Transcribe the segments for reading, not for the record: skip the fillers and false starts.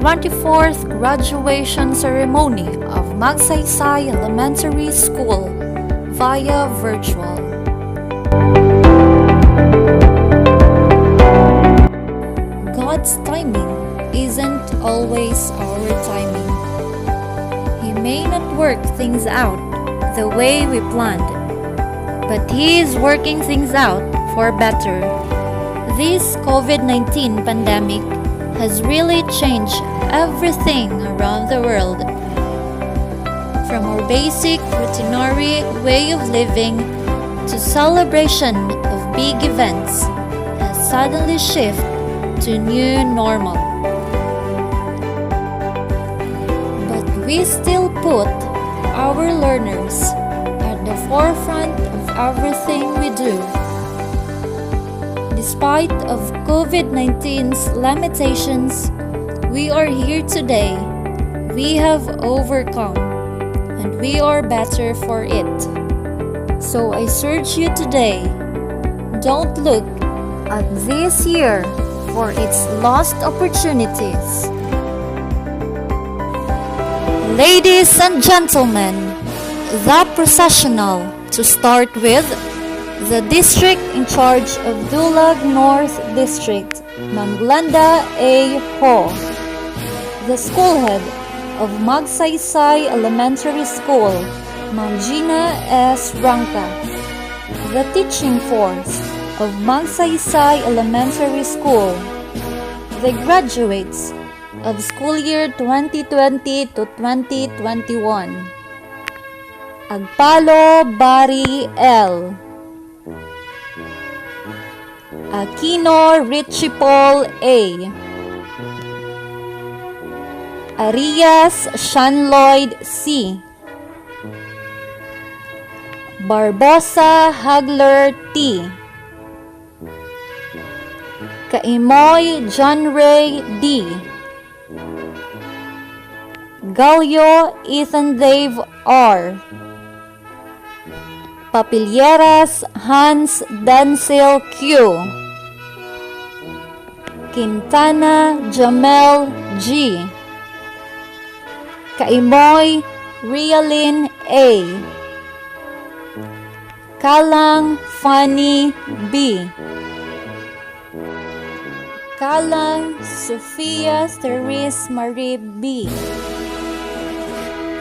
24th graduation ceremony of Magsaysay Elementary School via virtual. God's timing isn't always our timing. He may not work things out the way we planned, but He is working things out for better. This COVID-19 pandemic has really changed everything around the world. From our basic routinary way of living to celebration of big events has suddenly shifted to new normal. But we still put our learners at the forefront of everything we do. Despite of COVID-19's limitations, we are here today. We have overcome, and we are better for it. So I urge you today, don't look at this year for its lost opportunities. Ladies and gentlemen, the processional to start with, the district in charge of Dulag North District, Ma'am Glenda A. Ho. The school head of Magsaysay Elementary School, Ma'am Gina S. Ranca. The teaching force of Magsaysay Elementary School. The graduates of school year 2020 to 2021. Agpalo Bari L. Aquino Richie Paul A. Arias Shanloyd C. Barbosa Hagler T. Kaimoy John Ray D. Gallo Ethan Dave R. Papilleras Hans Denzel Q. Quintana Jamel G. Kaimoy Rialin A. Kalang Fanny B. Kalang Sofia Therese Marie B.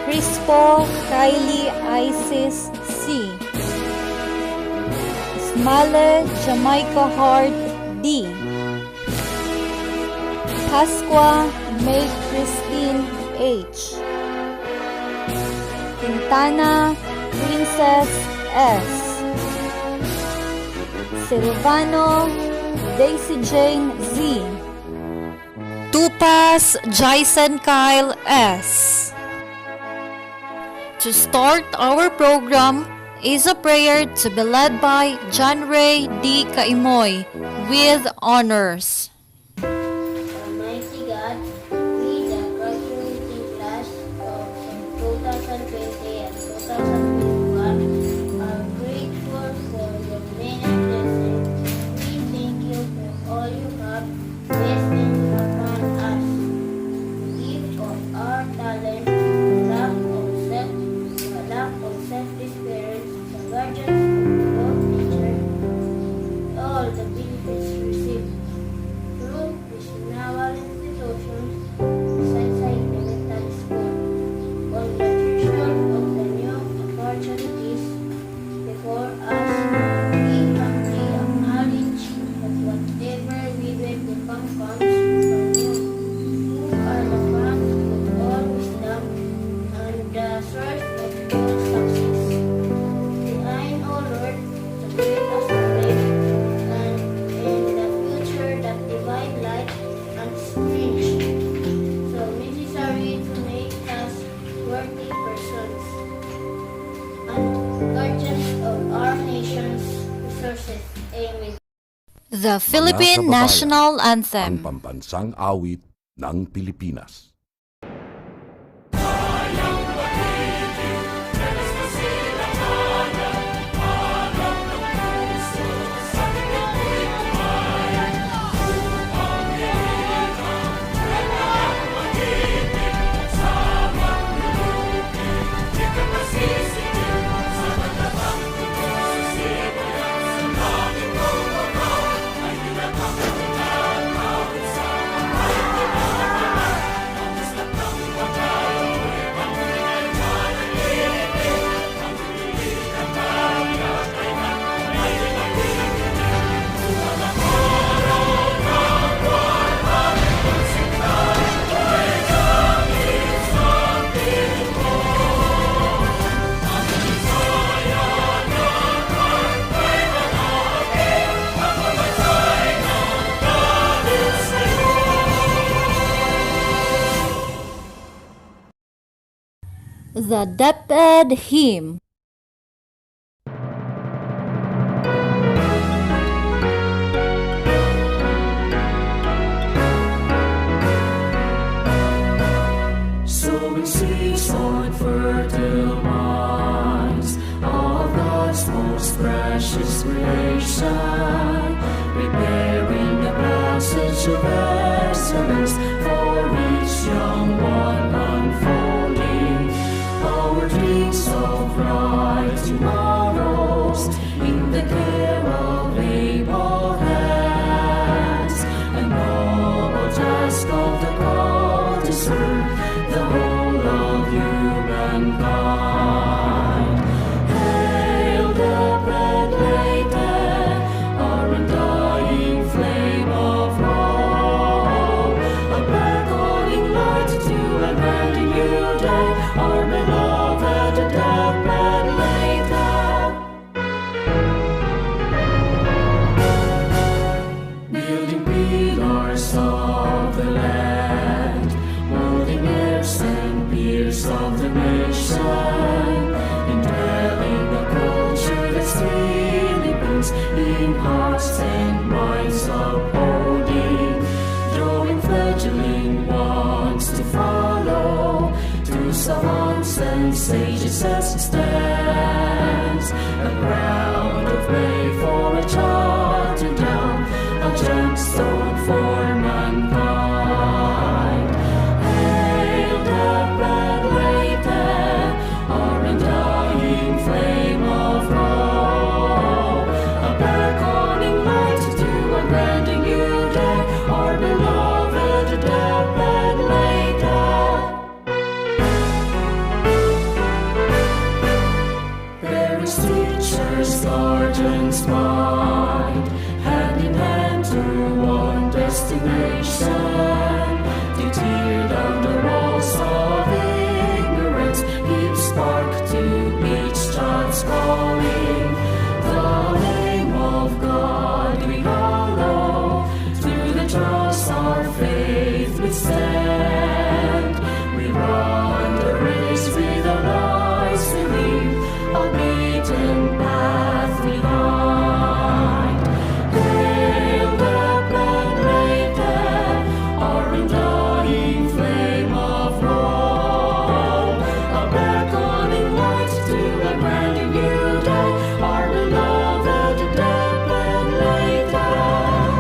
Crispo Kylie Isis C. Smale Jamaica Hart D. Pasqua May Christine H. Quintana Princess S. Silvano Daisy Jane Z. Tupas Jason Kyle S. To start our program is a prayer to be led by John Ray D. Kaimoy with honors. Almighty God, we, the graduating class of 2020 and 2021, are grateful for your many blessings. We thank you for all you have bestowed upon us. Give of our talent, lack of self-experience, the guardians of nature, all the benefits received through national institutions, Magsaysay Elementary School, on the vision of the new opportunities before us. We humbly acknowledge that whatever we will become comes from you, who are the fount of all wisdom and the source of all success. Design, O Lord, to create us today and in the future that divine light and springs so necessary to make us worthy persons and guardians of our nation's resources. Amen. The Philippine National Ang Anthem. pambansang awit ng Pilipinas. The Deathbed Hymn. Sowing seeds on fertile minds of God's most precious creation, preparing the passage of excellence for each young one unfolding. Our dreams of bright tomorrows in the care of able hands, and noble task of the call to serve the whole of humankind. Hail the bread laden, our undying flame of hope, a beckoning light to a brand new day, our beloved deathbed laden. Building pillars of the land, molding heirs and peers of the nation, indwelling a culture that still burns in hearts and minds upholding, drawing fledgling ones to follow, to savants and sages as it stands, a ground of way for a child to down, a gemstone for mankind. Hail the bread laden, our undying flame of hope, a beckoning light to a brand new day, our beloved deathbed laden. Parents, teachers, guardians, mind, hand in hand to one destination, to tear down the walls of ignorance, give spark to each child's calling. The name of God we hallow, through the trials our faith withstand. We run the race with our lives we leave, a beaten path behind. Hail the bread laden, our undying flame of hope, a beckoning light to a brand new day, our beloved deathbed laden.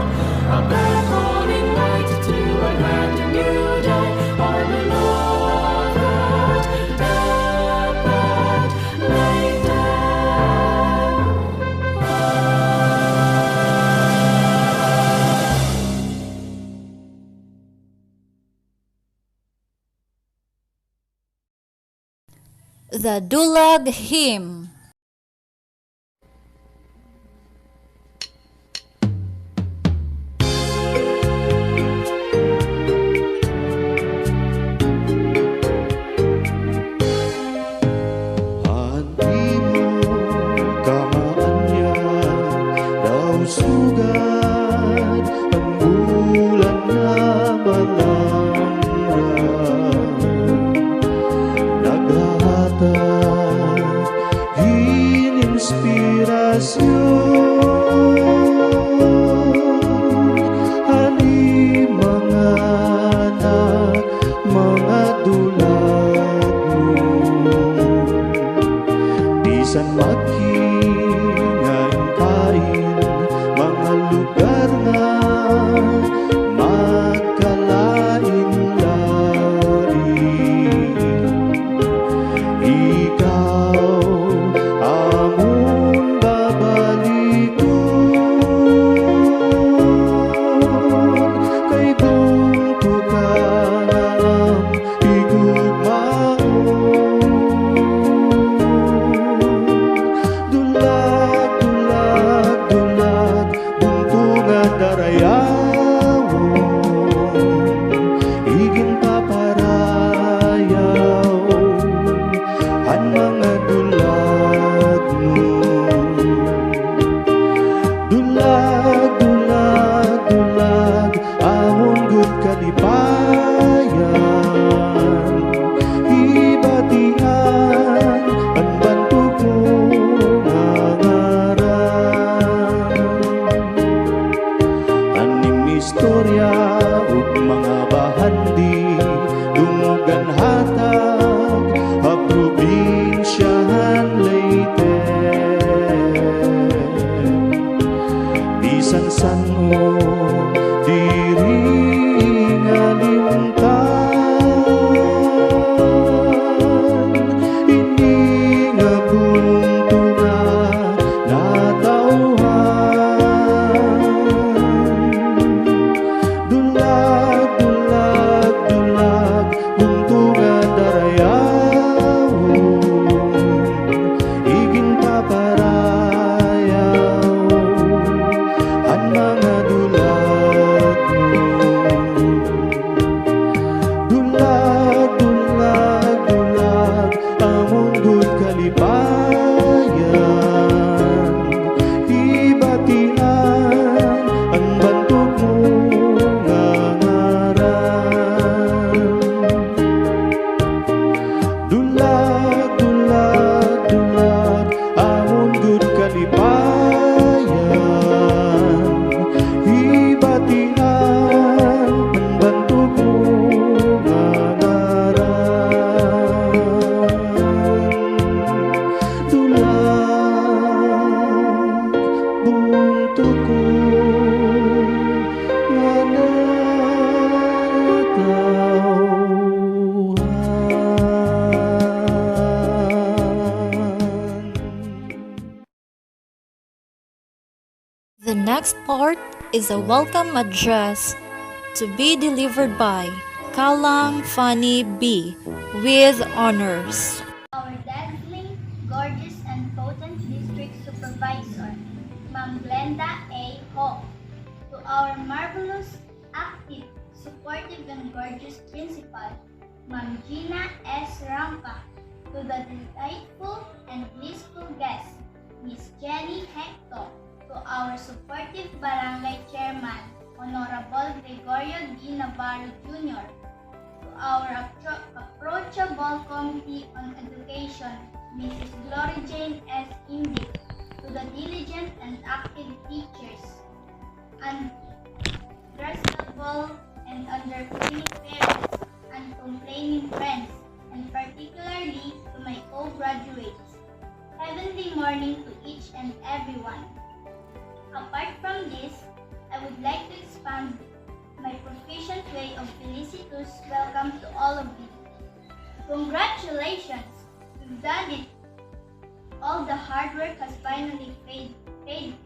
A beckoning light to a brand new day, our beloved deathbed laden. The Dulag Hymn. Anti mo kaanya daw sugad ang bulan na malangran, naghahatag inspirasyon, ani mga anak, mga dulag mo. Bisan maghingan kain, mga lugar nga magkalain-lain. Ikaw amon babalik The next part is a welcome address to be delivered by Kalang Fanny B. with honors. Our dazzling, gorgeous, and potent district supervisor, Ma'am Glenda A. Ho. To our marvelous, active, supportive, and gorgeous principal, Ma'am Gina S. Rampa. To the delightful and blissful guest, Miss Jenny Hector. To our supportive barangay chairman, Honorable Gregorio D. Navarro Jr. To our approachable Committee on Education, Mrs. Glory Jane S. Indy. To the diligent and active teachers, untrustable and underpaying parents, uncomplaining friends, and particularly to my co-graduates. Heavenly morning to each and everyone. Apart from this, I would like to expand my proficient way of felicitous welcome to all of you. Congratulations! You've done it! All the hard work has finally paid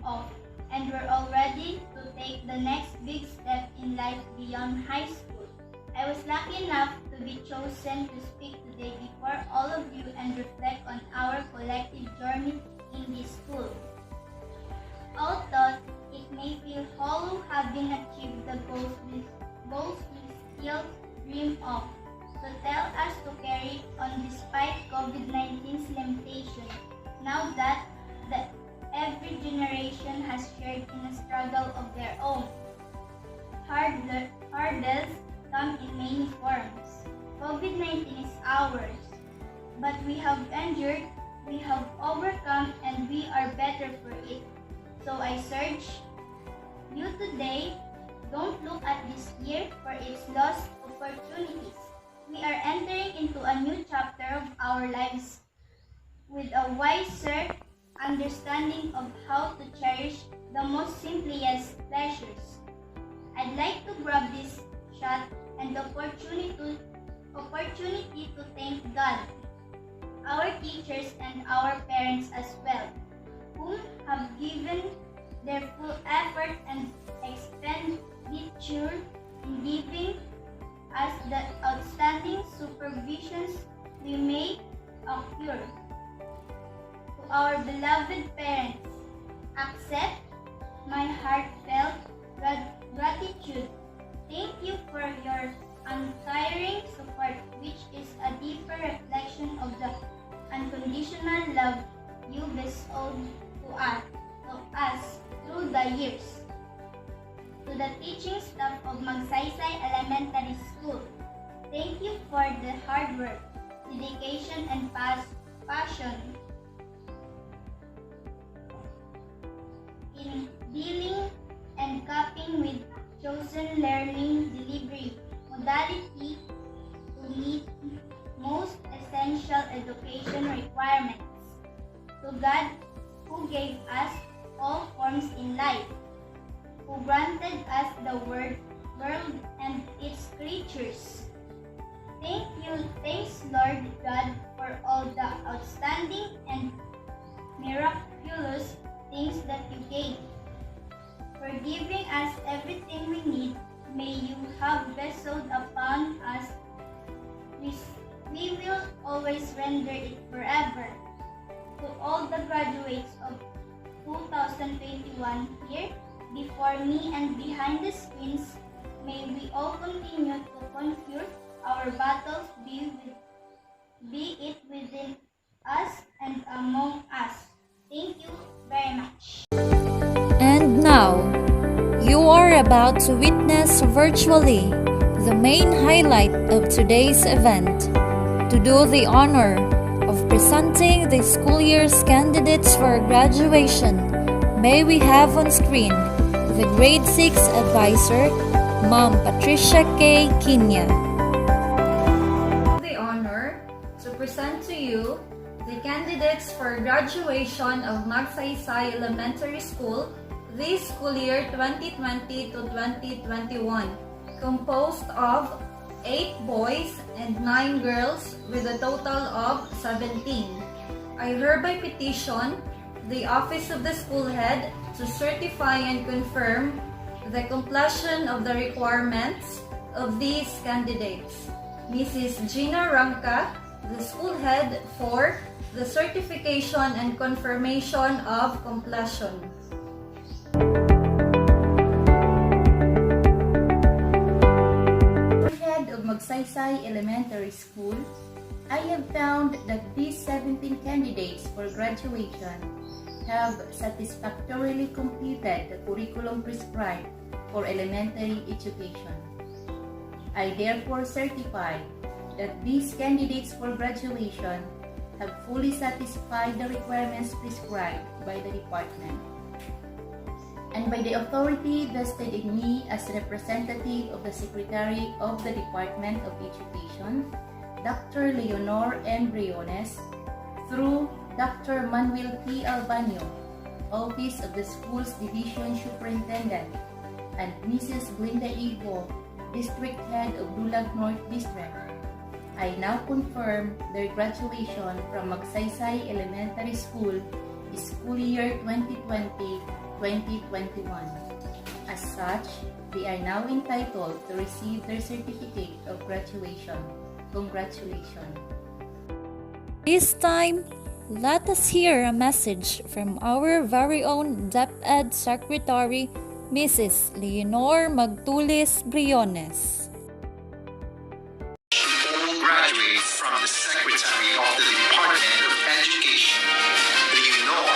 off, and we're all ready to take the next big step in life beyond high school. I was lucky enough to be chosen to speak today before all of you and reflect on our collective journey in this school. Although it may feel hollow having achieved the goals we still dream of, to tell us to carry on despite COVID-19's limitations, now that every generation has shared in a struggle of their own. Hurdles come in many forms. COVID-19 is ours, but we have endured, we have overcome, and we are better for it. So I urge you today, don't look at this year for its lost opportunities. We are entering into a new chapter of our lives with a wiser understanding of how to cherish the most simplest pleasures. I'd like to grab this shot and the opportunity to thank God, our teachers, and our parents as well, whom have given their full effort and expenditure in giving us the outstanding supervisions we may occur. To our beloved parents, accept my heartfelt gratitude. Thank you for your untiring support, which is a deeper reflection of the unconditional love you bestowed to us through the years. To the teaching staff of Magsaysay Elementary School, thank you for the hard work, dedication, and passion in dealing and coping with chosen learning delivery modality to meet most essential education requirements. To God, who gave us all forms in life, who granted us the world and its creatures. Thanks Lord God for all the outstanding and miraculous things that you gave, for giving us everything we need. May you have bestowed upon us. We will always render it forever. To all the graduates of 2021 here, before me and behind the screens, may we all continue to conquer our battles, be it within us and among us. Thank you very much. And now, you are about to witness virtually the main highlight of today's event. To do the honor of presenting the school year's candidates for graduation, may we have on screen the Grade 6 Advisor, Ma'am Patricia K. Kinya. The honor to present to you the candidates for graduation of Magsaysay Elementary School this school year 2020 to 2021, composed of 8 boys and 9 girls with a total of 17. I hereby petition the office of the school head to certify and confirm the completion of the requirements of these candidates. Mrs. Gina Ranka, the school head, for the certification and confirmation of completion. Head of Magsaysay Elementary School, I have found that these 17 candidates for graduation have satisfactorily completed the curriculum prescribed for elementary education. I therefore certify that these candidates for graduation have fully satisfied the requirements prescribed by the department. And by the authority vested in me as representative of the Secretary of the Department of Education, Dr. Leonor M. Briones, through Dr. Manuel P. Albanio, Office of the School's Division Superintendent, and Mrs. Glinda Igo, District Head of Dulag North District, I now confirm their graduation from Magsaysay Elementary School, school year 2020-2021. As such, they are now entitled to receive their certificate of graduation. Congratulations. This time, let us hear a message from our very own DepEd Secretary, Mrs. Leonor Magtulis Briones. Graduates from the Secretary of the Department of Education, Leonor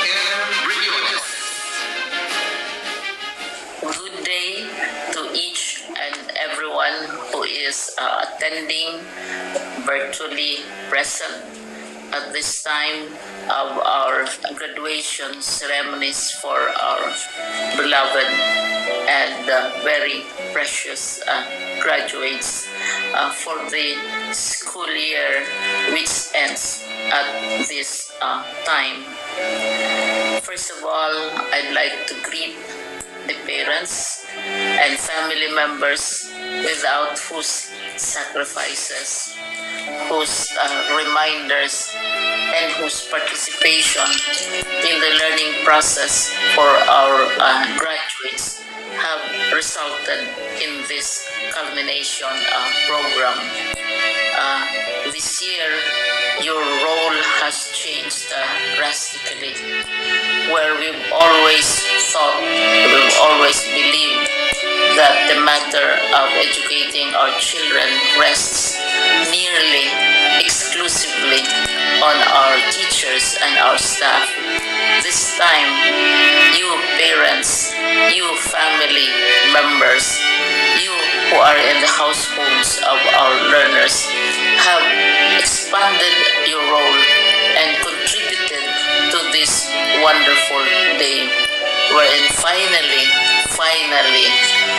M. Briones. Good day to each and everyone who is attending virtually present at this time of our graduation ceremonies for our beloved and very precious graduates for the school year which ends at this time. First of all, I'd like to greet the parents and family members without whose sacrifices, whose reminders, and whose participation in the learning process for our graduates have resulted in this culmination program. This year, your role has changed drastically, where we've always thought, we've always believed that the matter of educating our children rests nearly exclusively on our teachers and our staff. This time, you parents, you family members, you who are in the households of our learners have expanded your role and contributed to this wonderful day wherein finally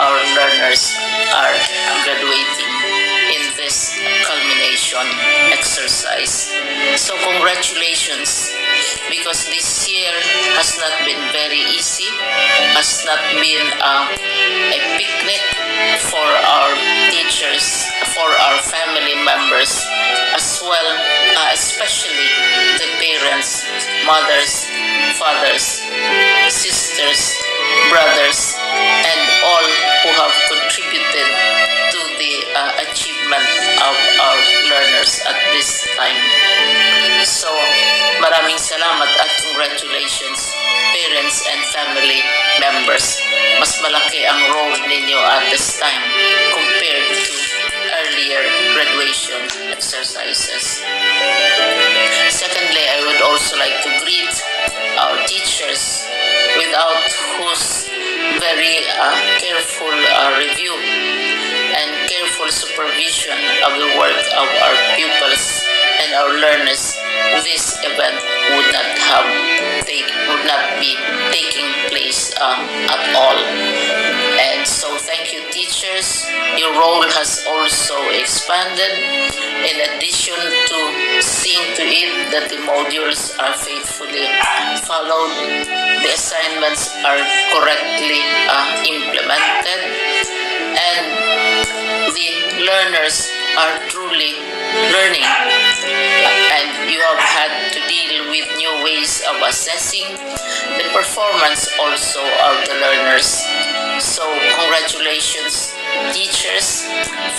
our learners are graduating in this culmination exercise. So congratulations, because this year has not been very easy, has not been a picnic for our teachers, for our family members, as well, especially the parents, mothers, fathers, sisters, brothers, and all who have contributed to the achievement of our learners at this time. So, maraming salamat at congratulations, parents and family members. Mas malaki ang role ninyo at this time compared to earlier graduation exercises. Secondly, I would also like to greet our teachers, without whose very careful review and careful supervision of the work of our pupils and our learners, this event would not be taking place at all. And so thank you, teachers. Your role has also expanded. In addition to seeing to it that the modules are faithfully followed, the assignments are correctly implemented, and the learners are truly learning and you have had to deal with new ways of assessing the performance also of the learners. So congratulations, teachers,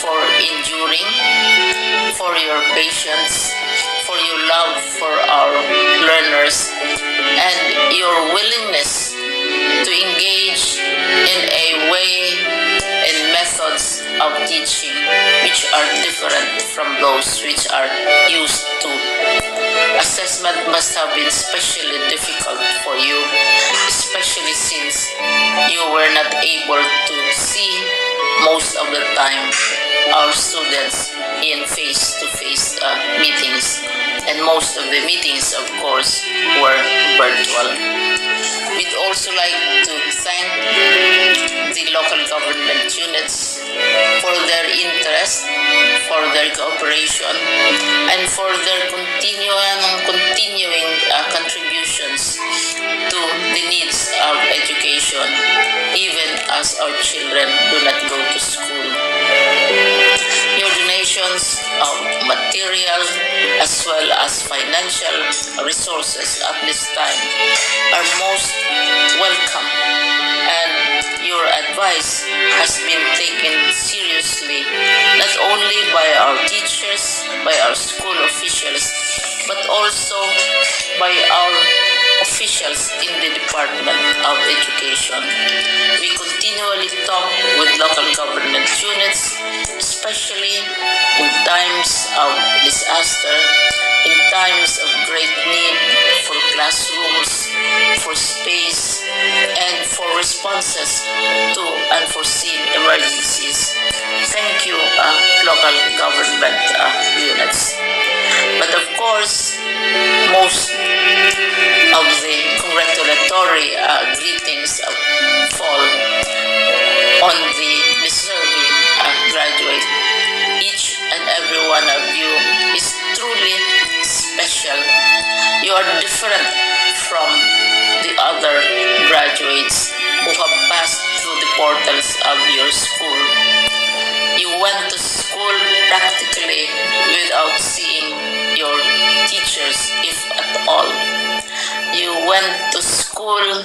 for enduring, for your patience, for your love for our learners, and your willingness to engage in a way and methods of teaching which are different from those which are used to. Assessment must have been especially difficult for you, especially since you were not able to see most of the time our students in face-to-face meetings, and most of the meetings, of course, were virtual. We'd also like to thank the local government units for their interest, for their cooperation, and for their continuing contributions to the needs of education, even as our children do not go to school. Your donations of material as well as financial resources at this time are most welcome, and your advice has been taken seriously not only by our teachers, by our school officials, but also by our officials in the Department of Education. We continually talk with local government units, especially in times of disaster, in times of great need for classrooms, for space, and for responses to unforeseen emergencies. Thank you, local government units. But of course, most of the congratulatory greetings fall on the deserving graduate. Each and every one of you is truly special. You are different from the other graduates who have passed through the portals of your school. You went to school practically without seeing your teachers, if at all. You went to school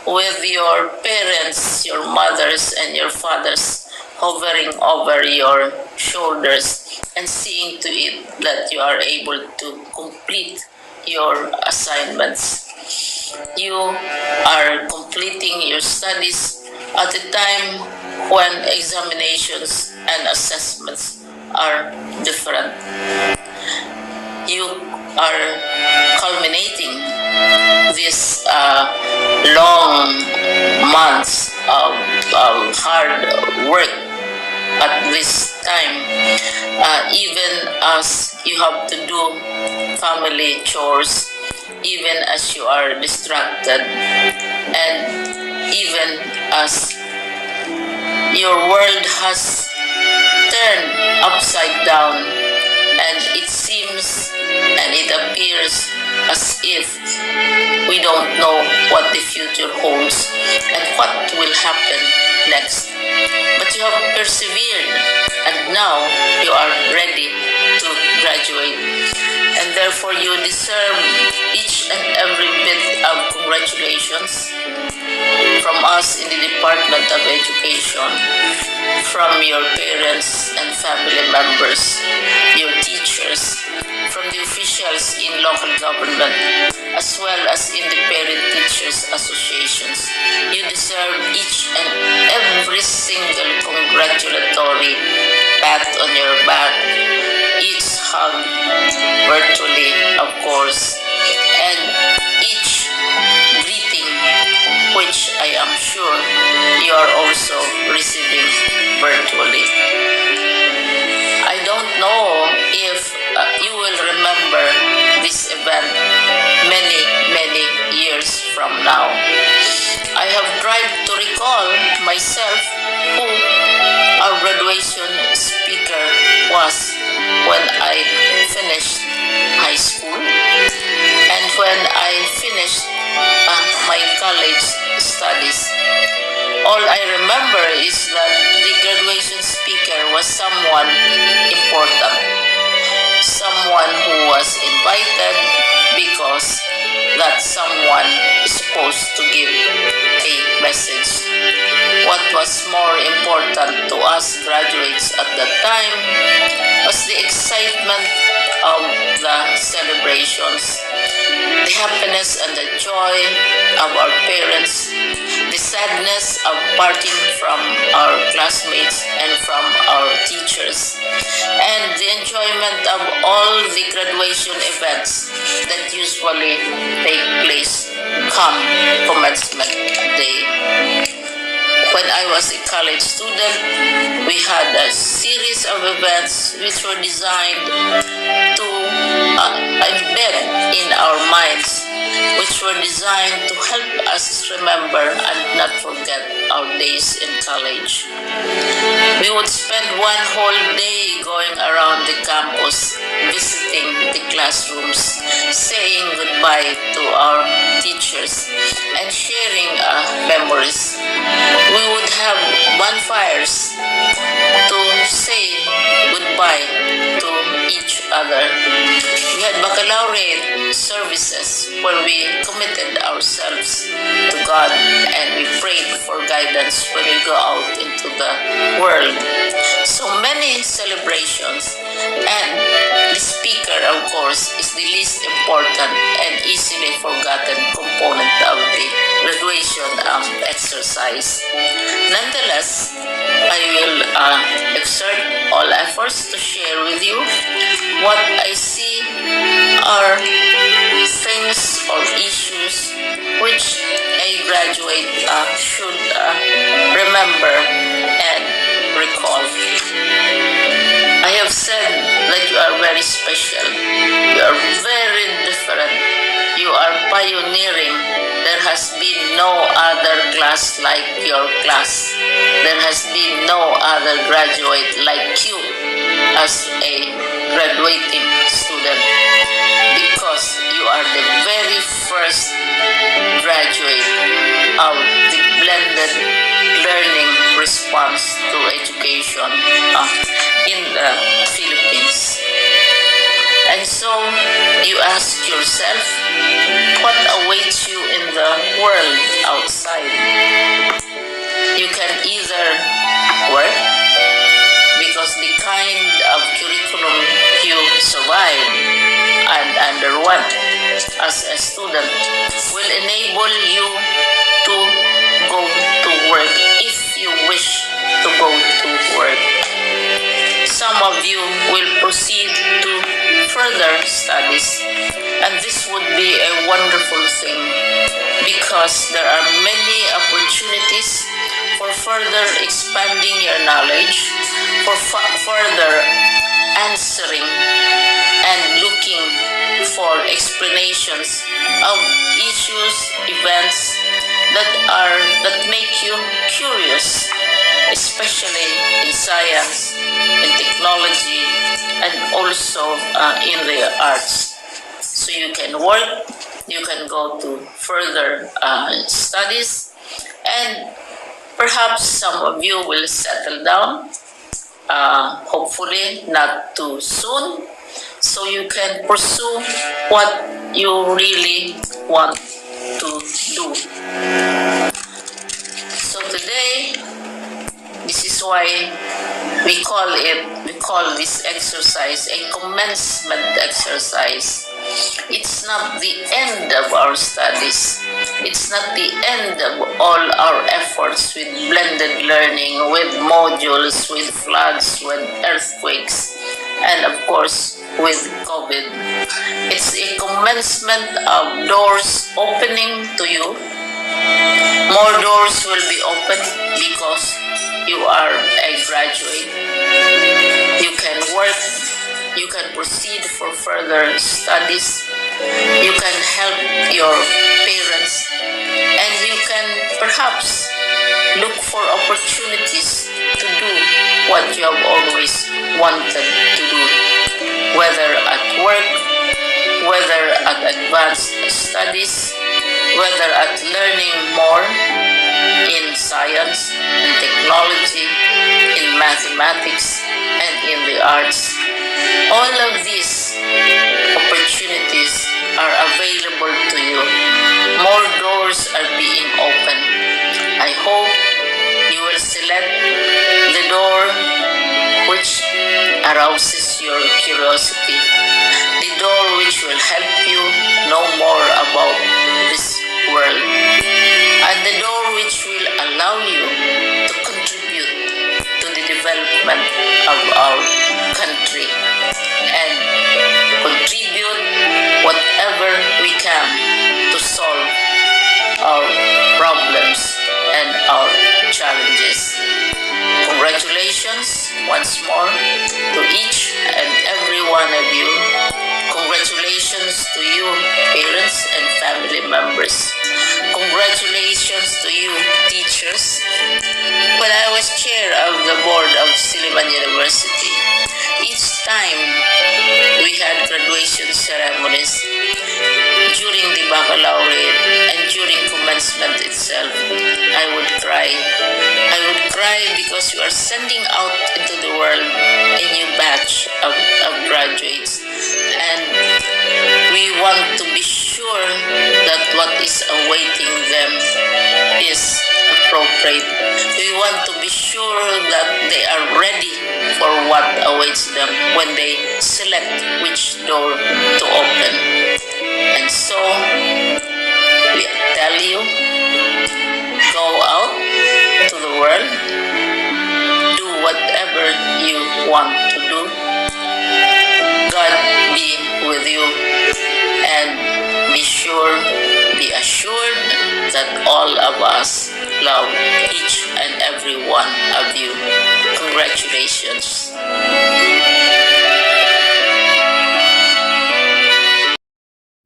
with your parents, your mothers and your fathers hovering over your shoulders and seeing to it that you are able to complete your assignments. You are completing your studies at a time when examinations and assessments are different. You are culminating these long months of hard work at this time, even as you have to do family chores, even as you are distracted, and even as your world has turned upside down, and it seems and it appears as if we don't know what the future holds and what will happen next. But you have persevered, and now you are ready to graduate. And therefore you deserve each and every bit of congratulations from us in the Department of Education, from your parents and family members, your teachers, from the officials in local government, as well as in the parent teachers associations. You deserve each and every single congratulatory pat on your back, each hug virtually, of course, and each greeting which I am sure you are also receiving virtually. I don't know if you will remember this event many, many years from now. I have tried to recall myself who our graduation speaker was when I finished high school and when I finished my college studies. All I remember is that the graduation speaker was someone important. someone who was invited because that someone is supposed to give a message. What was more important to us graduates at that time was the excitement of the celebrations, the happiness and the joy of our parents, the sadness of parting from our classmates and from our teachers, and the enjoyment of all the graduation events that usually take place come commencement day. When I was a college student, we had a series of events which were designed to embed in our minds, which were designed to help us remember and not forget our days in college. We would spend one whole day going around the campus, visiting the classrooms, saying goodbye to our teachers, and sharing memories. We would have bonfires to say goodbye to each other. We had baccalaureate services where we committed ourselves to God and we prayed for guidance when we go out into the world. So many celebrations, and the speaker, of course, is the least important and easily forgotten component of the graduation exercise. Nonetheless, I will exert all efforts to share with you what I see are things or issues which a graduate should remember and recall. I have said that you are very special. You are very different. You are pioneering. There has been no other class like your class. There has been no other graduate like you as a graduating student, because you are the very first graduate of the blended learning response to education in the Philippines. And so you ask yourself, what awaits you in the world outside? You can either work, because the kind of curriculum you survive and underwent as a student will enable you to go to work if you wish to go to work. Some of you will proceed to further studies, and this would be a wonderful thing because there are many opportunities for further expanding your knowledge, for further answering and looking for explanations of issues, events that make you curious, especially in science, in technology, and also in the arts. So you can work, you can go to further studies, and perhaps some of you will settle down, hopefully not too soon, so you can pursue what you really want to do. So today, this is why we call this exercise a commencement exercise. It's not the end of our studies. It's not the end of all our efforts with blended learning, with modules, with floods, with earthquakes, and of course with COVID. It's a commencement of doors opening to you. More doors will be open because you are a graduate. You can work, you can proceed for further studies, you can help your parents, and you can perhaps look for opportunities to do what you have always wanted to do, whether at work, whether at advanced studies, whether at learning more in science, in technology, in mathematics, and in the arts. All of these opportunities are available to you. More doors are being opened. I hope you will select the door which arouses your curiosity, the door which will help you know more about this world, and the door which will allow you to contribute to the development of our country and contribute whatever we can to solve our problems and our challenges. Congratulations once more to each and every one of you. Congratulations to you, parents and family members. Congratulations to you, teachers. When I was chair of the board of Silliman University, each time we had graduation ceremonies, during the baccalaureate and during commencement itself, I would cry. I would cry because you are sending out into the world a new batch of graduates. And we want to be sure that what is awaiting them is appropriate. We want to be sure that they are ready for what awaits them when they select which door to open. And so, we tell you, go out to the world, do whatever you want to do. God be with you, and be assured that all of us love each and every one of you. Congratulations.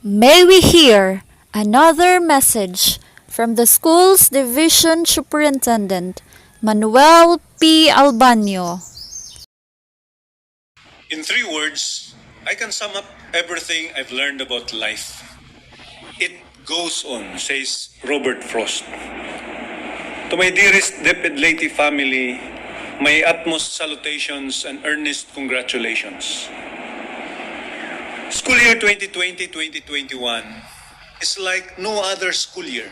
May we hear another message from the school's division superintendent, Manuel P. Albanio. In 3 words, I can sum up everything I've learned about life. It goes on, says Robert Frost. To my dearest Dep and Lady family, my utmost salutations and earnest congratulations. School year 2020-2021 is like no other school year.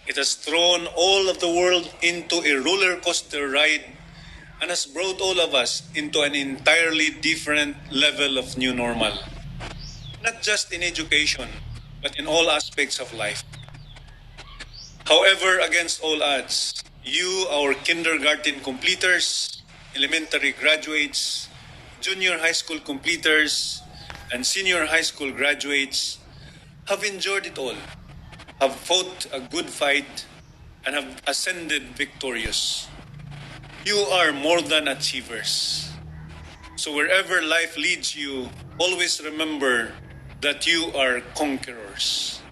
It has thrown all of the world into a roller coaster ride and has brought all of us into an entirely different level of new normal. Not just in education, but in all aspects of life. However, against all odds, you, our kindergarten completers, elementary graduates, junior high school completers, and senior high school graduates have endured it all, have fought a good fight, and have ascended victorious. You are more than achievers. So wherever life leads you, always remember that you are conquerors.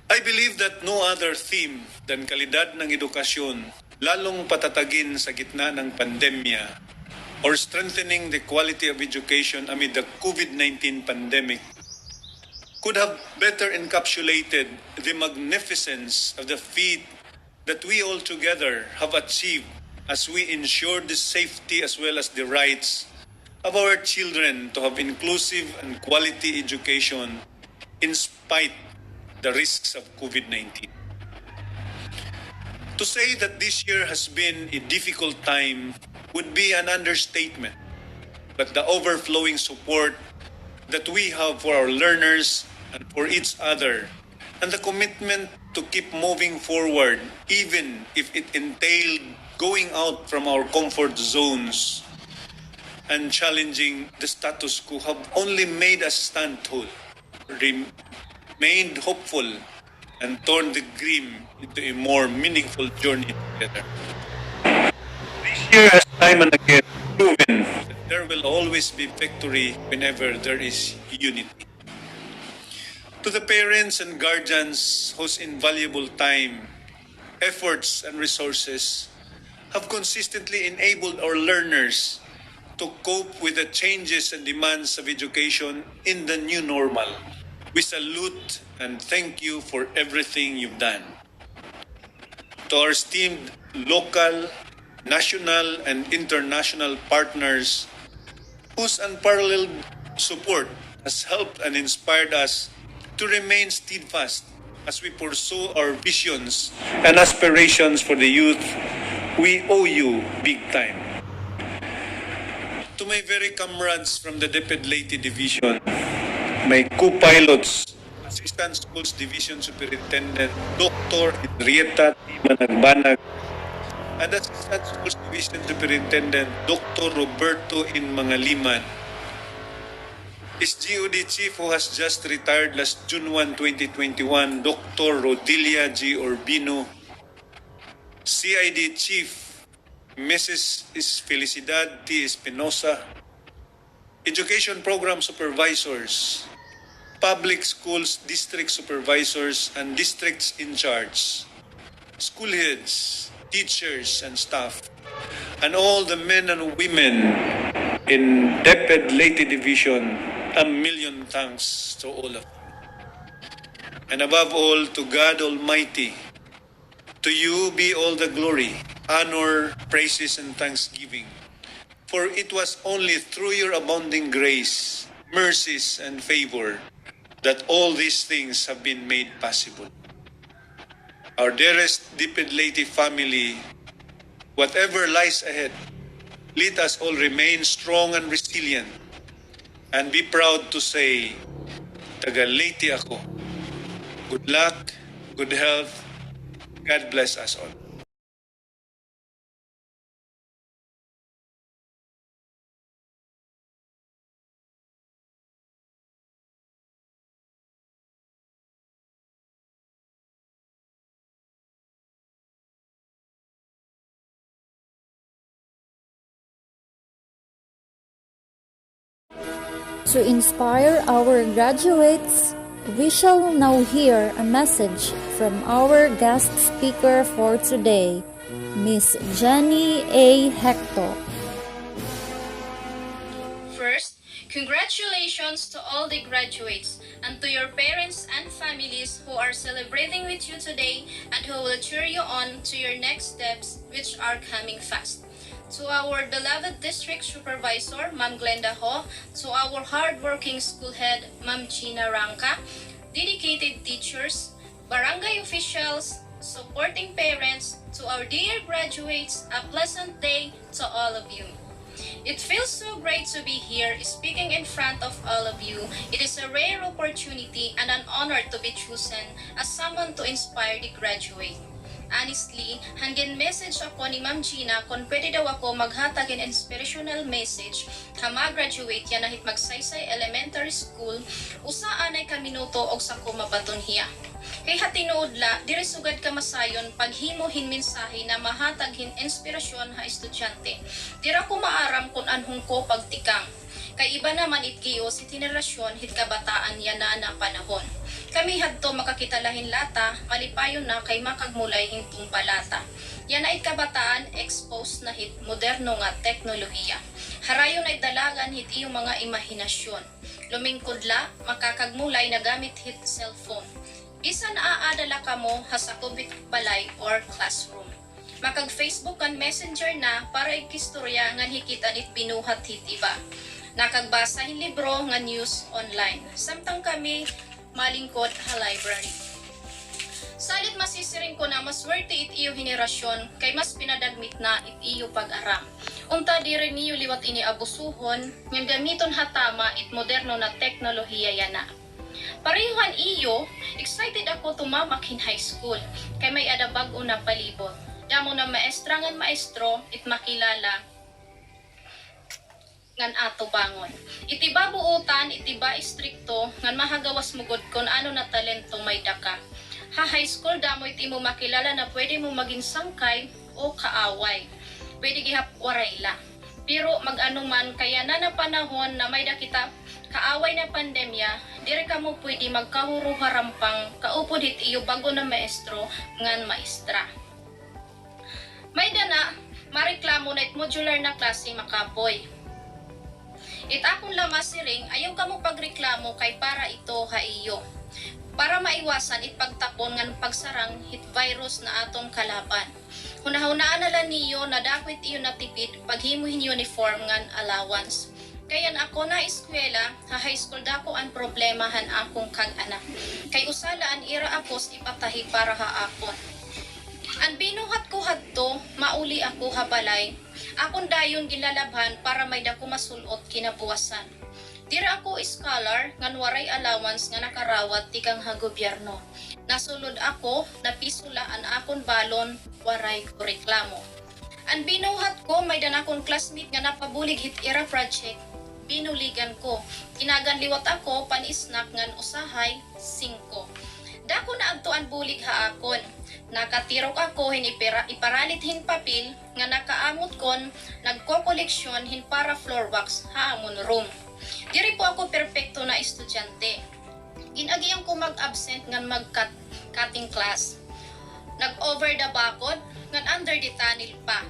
I believe that no other theme than kalidad ng edukasyon, lalong patatagin sa gitna ng pandemya, or strengthening the quality of education amid the COVID-19 pandemic, could have better encapsulated the magnificence of the feat that we all together have achieved as we ensure the safety as well as the rights of our children to have inclusive and quality education in spite the risks of COVID-19. To say that this year has been a difficult time would be an understatement, but the overflowing support that we have for our learners and for each other, and the commitment to keep moving forward even if it entailed going out from our comfort zones and challenging the status quo, have only made us stand tall, remained hopeful, and turned the grim into a more meaningful journey together. This year has time and again proven that there will always be victory whenever there is unity. To the parents and guardians whose invaluable time, efforts, and resources have consistently enabled our learners to cope with the changes and demands of education in the new normal, we salute and thank you for everything you've done. To our esteemed local, national, and international partners whose unparalleled support has helped and inspired us to remain steadfast as we pursue our visions and aspirations for the youth. We owe you big time. To my very comrades from the DepEd Leyte Division, my co-pilots, Assistant Schools Division Superintendent Dr. Henrietta T. Managbanag, and Assistant Schools Division Superintendent Dr. Roberto In Mangaliman, his GOD Chief who has just retired last June 1, 2021, Dr. Rodilia G. Urbino, CID Chief Mrs. Felicidad T. Espinosa, Education Program Supervisors, Public Schools District Supervisors and Districts in Charge, school heads, teachers and staff, and all the men and women in DepEd Leyte Division, a million thanks to all of you. And above all, to God Almighty, to you be all the glory, honor, praises, and thanksgiving. For it was only through your abounding grace, mercies, and favor that all these things have been made possible. Our dearest DepEd Leyte family, whatever lies ahead, let us all remain strong and resilient and be proud to say, taga Leyte ako. Good luck, good health, God bless us all. To inspire our graduates, we shall now hear a message from our guest speaker for today, Miss Jenny A. Hector. First, congratulations to all the graduates and to your parents and families who are celebrating with you today and who will cheer you on to your next steps, which are coming fast. To our beloved District Supervisor, Ma'am Glenda Ho, to our hardworking school head, Ma'am Gina Ranca, dedicated teachers, barangay officials, supporting parents, to our dear graduates, a pleasant day to all of you. It feels so great to be here speaking in front of all of you. It is a rare opportunity and an honor to be chosen as someone to inspire the graduate. Honestly, hangin message ako ni Ma'am Gina kung pwede daw ako maghatag in inspirational message ka mag-graduate yan nahit Magsaysay Elementary School usaan ay kaminuto og sa kumabaton hiya. Kay hatinuod la, diri sugad ka masayon paghimohin mensahe na mahatag inspirasyon ha estudyante. Dira ko maaram kung anhong ko pagtikang. Kay iba naman itgiyo si henerasyon hit kabataan yan na panahon. Kami hadto makakitalahin lata, malipayon na kay makagmulay hintong balata. Yan ay kabataan exposed na hit moderno nga teknolohiya. Harayon ay dalagan hit iyong mga imahinasyon. Lumingkod la, makakagmulay na gamit hit cellphone. Bisan aadala ka mo hasakubit balay or classroom. Makag-Facebook kan messenger na para ikistorya nga hikitan it binuhat hit iba. Nakagbasa hin libro nga news online. Samtang kami malingkod ha library. Salit masisiring ko na mas worthy it iyo henerasyon kay mas pinadagmit na it iyo pag-aram. Unta di rin niyo liwat ini abusuhon, ng gamiton hatama it moderno na teknolohiya yana. Parehon iyo, excited ako tumamak in high school kay may adabag una palibot. Damo na maestra ngan maestro it makilala ngan ato bangon. Itiba buutan, itiba istrikto, ngan mahagawas mugod kung ano na talento may daka. Ha high school damo iti mo makilala na pwede mo maging sangkay o kaaway. Pwede gihap warayla. Pero mag-ano man kaya na panahon na may dakita kaaway na pandemya, dire ka mo pwede magkahuro harampang kaupod hit iyo bago na maestro ngan maestra. May dana, mareklamo na it modular na klase makapoy. It akong lamas siring, ayaw ka mo pagreklamo kay para ito ha iyo. Para maiwasan it pagtapon ngan pagsarang hit virus na aton kalaban. Hunahunaan na lang niyo na dakwit iyo natipid paghimuhin uniform ngan allowance. Kayan ako na eskwela, high school dako ang problemahan akong kag-anak. Kay usalaan ira akos ipatahi para haakon. Ang binuhat ko hadto, mauli ako habalay. Akon dayon ginlalabhan para may dako masulot kinabuwasan. Dira ako scholar ngan waray allowance nga nakarawat ti kang gobyerno. Nasulod ako, napisula ang akon balon, waray ko reklamo. Ang binuhat ko may danakon classmate nga napabulig hit era project. Binuligan ko. Tinagan liwat ako panisnak ngan usahay 5. Dako na adto ang bulig haakon. Nakatirok ako iparalit hin papel nga nakaamot kon nagko-koleksyon hin para floor wax haamon room. Diri po ako perpekto na estudyante. Ginagiyang ko mag-absent ngan mag-cutting class. Nag-over the bakod ngan under the tunnel pa.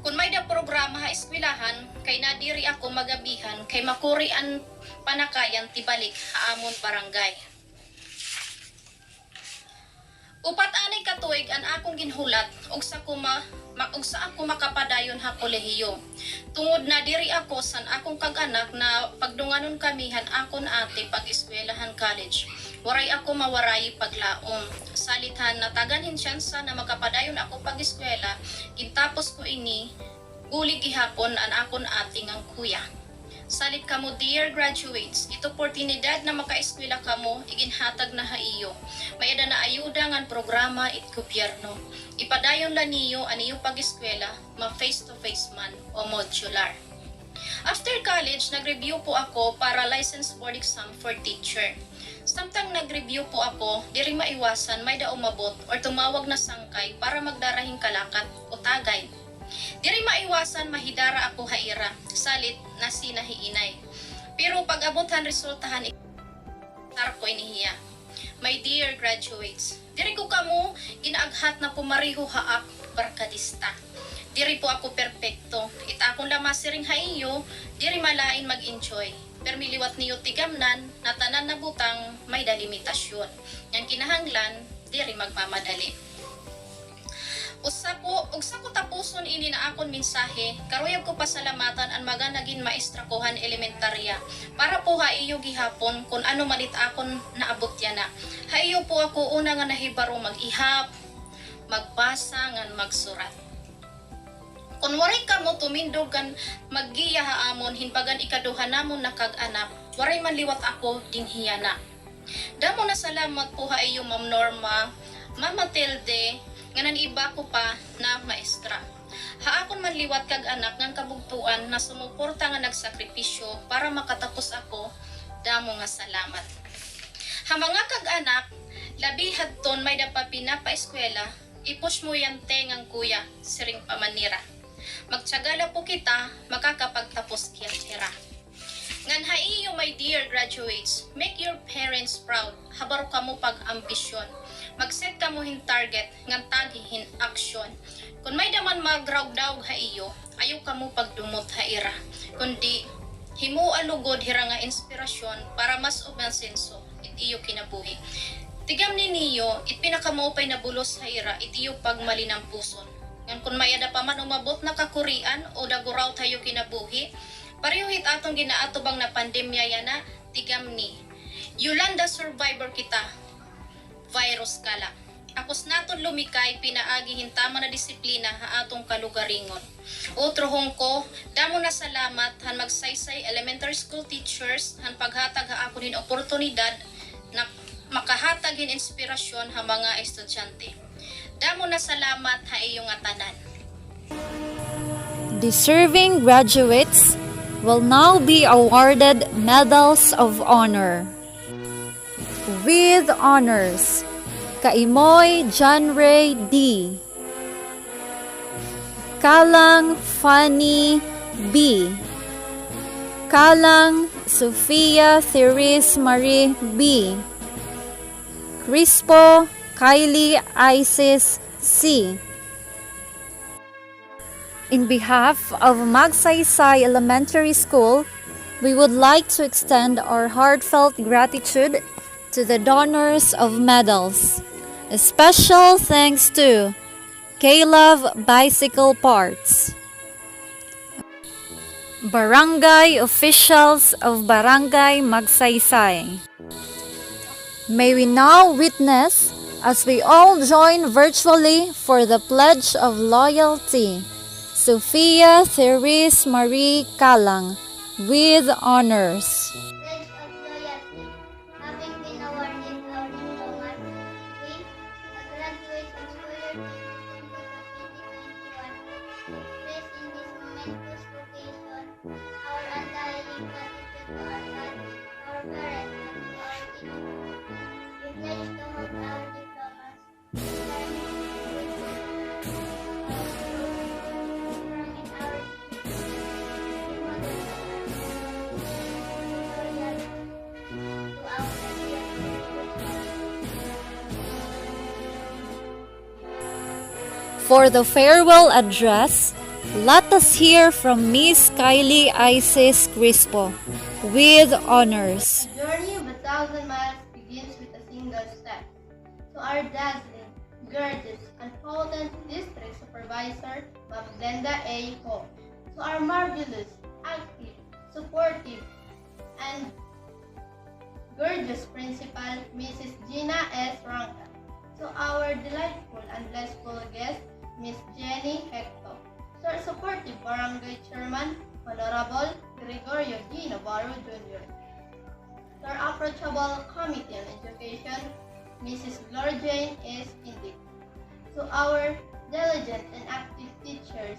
Kung may da programa ha eskwelahan, kay nadiri ako magabihan, kay makuri ang panakayan tibalik haamon barangay. Upat anay katuig ang akong ginhulat og sa ako makapadayon ha kolehiyo. Tungod na diri ako san akong kag-anak na pagdunganon kamihan akon ate pag eskwelahan college. Waray ako mawaray paglaom. Salithan nataganhin siyansa na makapadayon ako pag eskwela, gintapos ko ini bulig gihapon ang akon ate ngang kuya. Salit kamo dear graduates, ito oportunidad na makaeskwela kamo, iginhatag na haiyo. May ada na ayuda ngan programa it gobyerno. Ipadayon la niyo aniyo pag-eskwela, ma face-to-face man o modular. After college, nag-review po ako para license board exam for teacher. Samtang nag-review po ako, diri maiwasan may da umabot or tumawag na sangkay para magdarahing kalakat o tagay. Diri maiwasan mahidara ako haira, salit na sinahiinay. Pero pag abothan resultahan ko inihiya. My dear graduates, diri ko kamo ginaaghat na pumariho haak barkadista. Diri po ako perpekto. Ita akong lamasiring haiyo, diri malain mag-enjoy. Permiliwat niyo tigamnan, na tanan na butang may dalimitasyon. Yang kinahanglan, diri magmamadali. Usa ko tapuson ini na akon mensahe, karuyag ko pasalamatan ang mga naging maestra kohan elementarya. Para po haiyo gihapon kung ano malit akon naabot yan na. Haiyo po ako una nga nahibaro mag-ihap, magbasa, ngan magsurat. Kung waray ka mo tumindog kan maggiya haamon hinbagan ikaduha namon nakag-anak, waray man liwat ako din hiyana. Damo na salamat po haiyo Ma'am Norma, Mama Tilde, nga iba ko pa na maestra. Haakon man liwat kag anak ngang kabugtuan na sumuporta nga nagsakripisyo para makatapos ako, damo nga salamat. Ha mga kag anak, labi hadton may dapa pinapa-eskwela, ipush mo yan tengang kuya, siring pamanira. Magtiyagala po kita, makakapagtapos kiyatira. Ngan haiyo my dear graduates, make your parents proud, habaro kamo pag-ambisyon. Mag-set ka mo hin target, ngan tagihin action. Kung may daman magrawdaw haiyo, ayaw ka mo pagdumot haira. Kundi, himo alugod hira nga inspirasyon para mas umansenso, itiyo kinabuhi. Tigam ni niyo, itpinakamopay na bulos haira, itiyo pagmalinang puson. Ngan kung may ada pa man umabot na kakurian o daguraw tayo kinabuhi, parehit atong ginaatubang na pandemya yana, tigam ni. Yolanda survivor kita, virus kala. Akos naton lumikay pinaagi hintama na disiplina ha atong kalugaringon. Utrohong ko, damo na salamat han Magsaysay elementary school teachers han paghatag ha akon hin oportunidad na makahatag hin inspirasyon ha mga estudyante. Damo na salamat ha iyong atanan. Deserving graduates will now be awarded medals of honor. With honors, Kaimoy John Ray D. Kalang Fanny B. Kalang Sofia Therese Marie B. Crispo Kylie Isis C. In behalf of Magsaysay Elementary School, we would like to extend our heartfelt gratitude to the donors of medals. A special thanks to K-Love Bicycle Parts, Barangay officials of Barangay Magsaysay. May we now witness as we all join virtually for the Pledge of Loyalty. Sophia Therese Marie Calang, with honors. Pledge of loyalty. Having been awarded our diplomas, we, the graduates of school year 2020-2021, express in this momentous occasion our undying gratitude to our God, our parents, and to our teachers. We pledge to hold our diplomas For the farewell address, let us hear from Miss Kylie Isis Crispo, with honors. The journey of 1,000 miles begins with a single step. To our dazzling, gorgeous, and potent district supervisor, Ma'am Glenda A. Ho. To our marvelous, active, supportive, and gorgeous principal, Mrs. Gina S. Ranca. To our delightful and blissful guest, Miss Jenny Hector. To our supportive barangay chairman, Honorable Gregorio D. Navarro Jr. To our approachable Committee on Education, Mrs. Gloria Jane S. Indig. To our diligent and active teachers,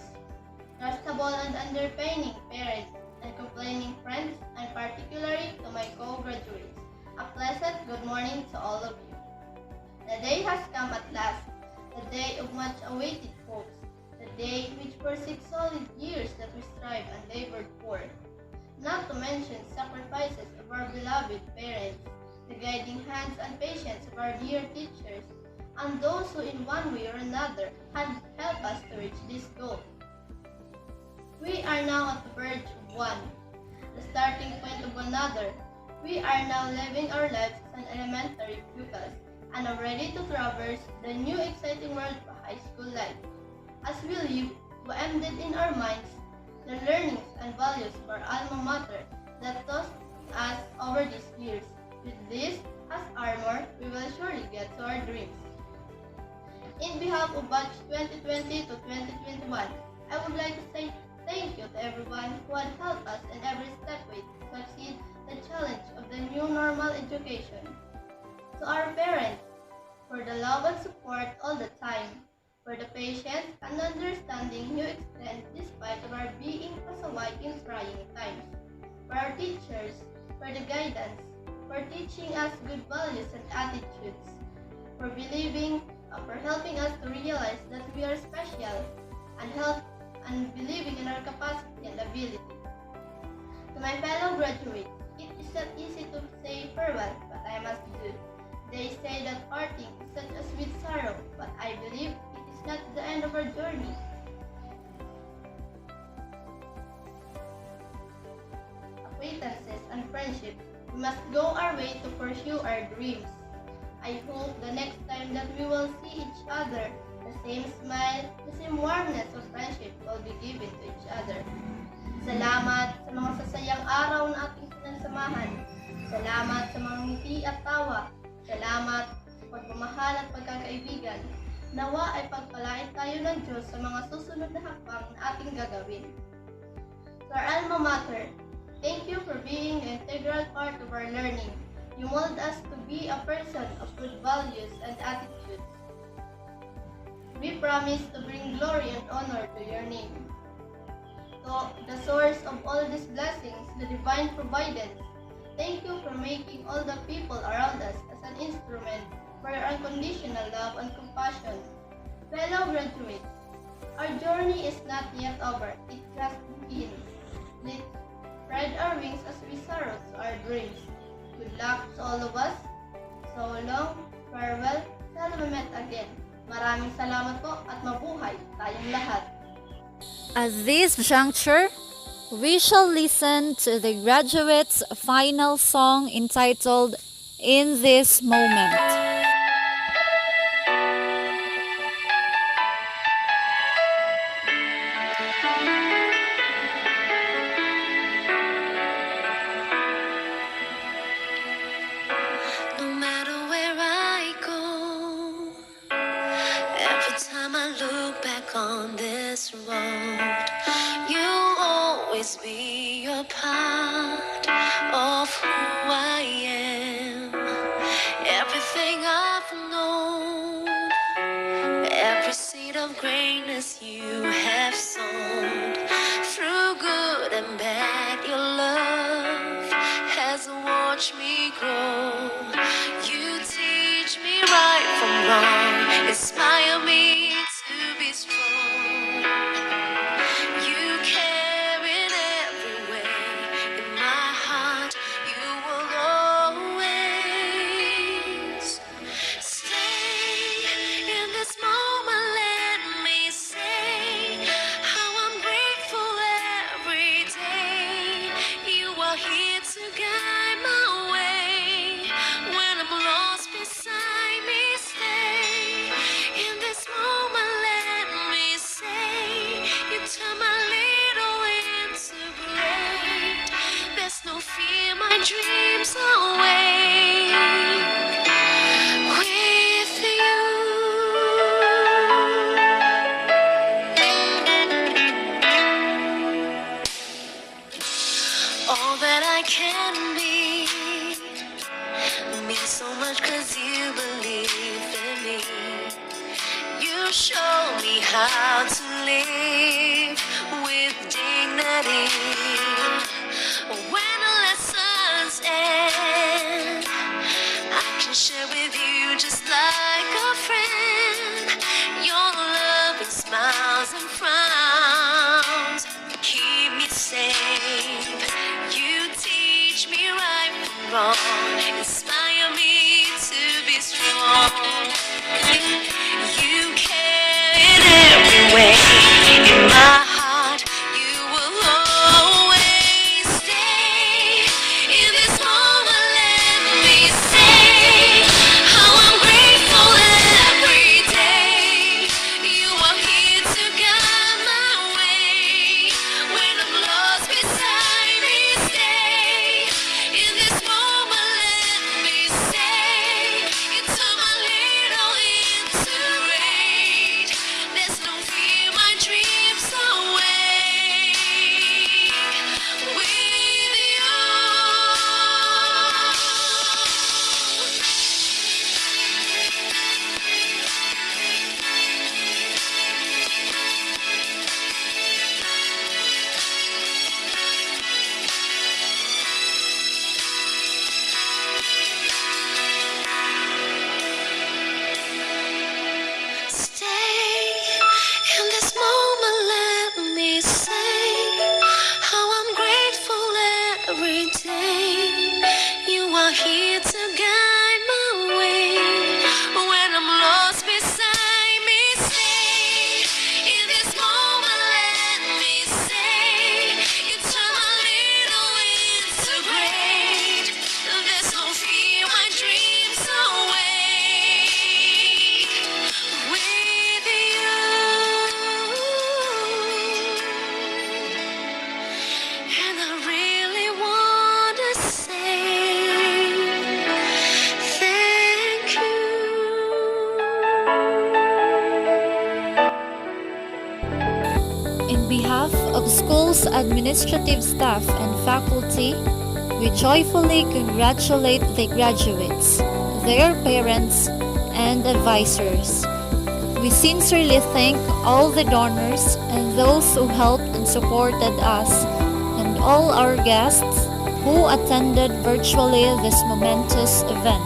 trustable and underpaying parents, and complaining friends, and particularly to my co-graduates. A pleasant good morning to all of you. The day has come at last, the day of much awaited hopes, the day which for 6 solid years that we strive and labored for. Not to mention sacrifices of our beloved parents, the guiding hands and patience of our dear teachers, and those who in one way or another had helped us to reach this goal. We are now at the verge of one, the starting point of another. We are now living our lives as an elementary pupils and are ready to traverse the new exciting world of high school life. As we live, we embedded in our minds the learnings and values of our alma mater that taught us over these years. With this as armor, we will surely get to our dreams. In behalf of batch 2020 to 2021, I would like to say thank you to everyone who had helped us in every step way to succeed the challenge of the new normal education. To our parents, for the love and support all the time, for the patience and understanding you extend despite of our being pasaway in trying times. For our teachers, for the guidance, for teaching us good values and attitudes, for helping us to realize that we are special and believing in our capacity and ability. To my fellow graduates, it is not easy to say farewell, but I must do. They say that parting is such a sweet sorrow, but I believe it is not the end of our journey. Acquaintances and friendship, we must go our way to pursue our dreams. I hope the next time that we will see each other, the same smile, the same warmness of friendship will be given to each other. Salamat sa mga sasayang araw na ating sinansamahan. Salamat sa mga ngiti at tawa. Salamat sa pagmamahal at pagkakaibigan. Nawa ay pagpalain tayo ng Diyos sa mga susunod na hakbang na ating gagawin. To our alma mater, thank you for being an integral part of our learning. You mold us to be a person of good values and attitudes. We promise to bring glory and honor to your name. To the source of all these blessings, the divine providence, thank you for making all the people around us as an instrument for your unconditional love and compassion. Fellow graduates, our journey is not yet over. It just begins. Let's spread our wings as we soar to our dreams. Good luck to all of us. So long, farewell, till we met again. Maraming salamat po at mabuhay tayong lahat. At this juncture, we shall listen to the graduates' final song entitled In This Moment. walk on this road, you'll always be a part of who I am. Everything I've known, every seed of greatness you have sown. Through good and bad, your love has watched me grow. You teach me right from wrong, inspire me to be strong. You care in every way, in my heart you will always stay. In this moment let me say how I'm grateful every day. You are here to guide my way. When I'm lost beside me, stay. In this moment let me say you turn my little into great. There's no fear, my dreams are awake with you. All that I can be means so much 'cause you believe in me. You show me how to live with dignity. When the lessons end, I can share with you just like a friend. Your love and smiles and frowns keep me safe. You teach me right from wrong, inspire me to be strong. You care in every way, in my heart you will always stay. In this moment let me say how I'm grateful every day. You are here to guide my way. When I'm lost beside me, stay. In this moment let me say you turn my little into great. There's no fear, my dreams are awake with you. Stay. In this moment let me say how I'm grateful every day. You are here to guide my way. When I'm lost beside me, stay. In this moment let me say you turn my little into great. There's no fear, my dreams are awake with you. And I really want to say thank you. In behalf of school's administrative staff and faculty, we joyfully congratulate the graduates, their parents, and advisors. We sincerely thank all the donors and those who helped and supported us, and all our guests who attended virtually this momentous event.